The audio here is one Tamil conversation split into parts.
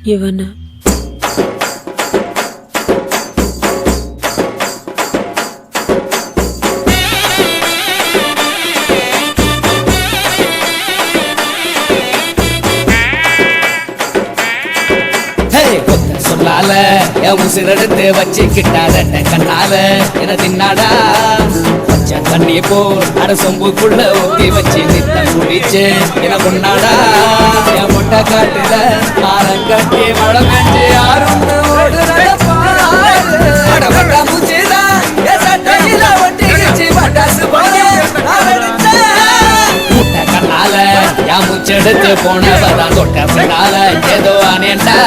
இவனை சொல்லால என் உசிரெடுத்து வச்சுக்கிட்டாத கண்ணால என தின்னாடா பச்சை தண்ணி போல் அரை சொம்புக்குள்ள ஊத்தி வச்சு நித்தம் குடிச்சு என கொண்டாடா என் முட்டை காட்டுல மாறம் கட்டி மழை பெஞ்சு யாரும் முட்டை கண்ணால என் முச்செடுத்து போனவதான் தொட்ட பின்னால ஏதோ அனேண்டா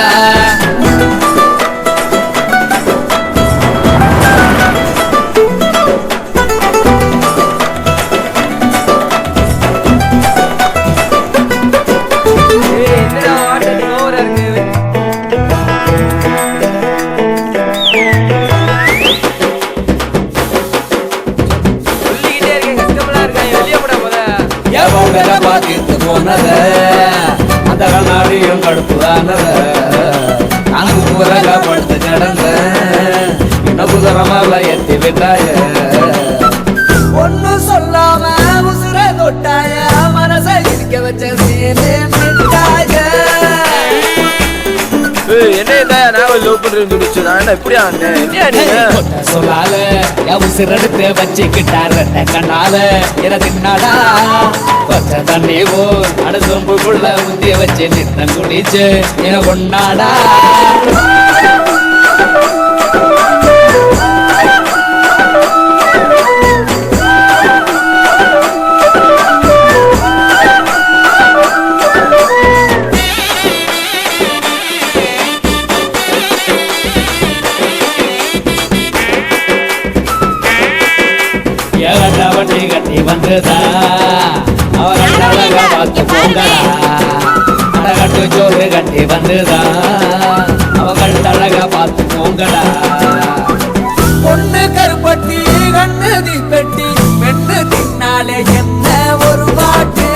பாத்திட்டு போனத அந்த கண்ணாடியும் கடுப்புதானத அங்கு புறங்க படுத்து கிடந்த இன்னும் புதரமால எத்தி விட்டாய ஒன்னு சொல்லாம உசுர தொட்டாய மனச இருக்க வச்ச சீனே மிட்டாய சொல்லால உசிரெடுத்து வச்சுக்கிட்டாரு கண்ணால என தின்னாடா பச்சை தண்ணி போல் அடு சொம்புக்குள்ள முந்திய வச்சு நித்தம் குடிச்சு என கொண்டாடா வண்டி கட்டி வந்துதா அவரழகா பார்த்து போங்கடா அடகட்டு சோறு கட்டி வந்துதா அவகள் அழகா பார்த்து போங்கடா பொண்ணு கருப்பட்டி கண்ணு தீப்பெட்டி பெண்ணு தின்னாலே என்ன ஒரு பாட்டு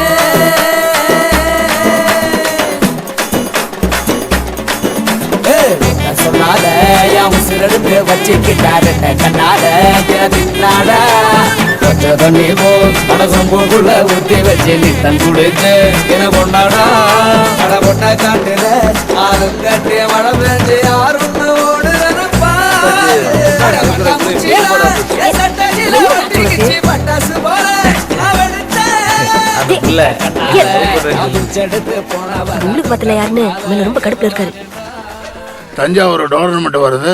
சொன்னால என் உசிரெடுத்து வச்சுக்கிட்டாரு கண்ணால தின்னாட தண்ணி போல் படசம்புக்குள்ள ஊத்தி வச்சு நித்தம் குடிச்சு என கொண்டாடா கட பொட்ட காட்டுல ஆளும் கட்டி மழை பெஞ்சு யாரும் ரொம்ப கடுப்புல இருக்காரு. தஞ்சாவூர் டோர்னமெண்ட் வருது.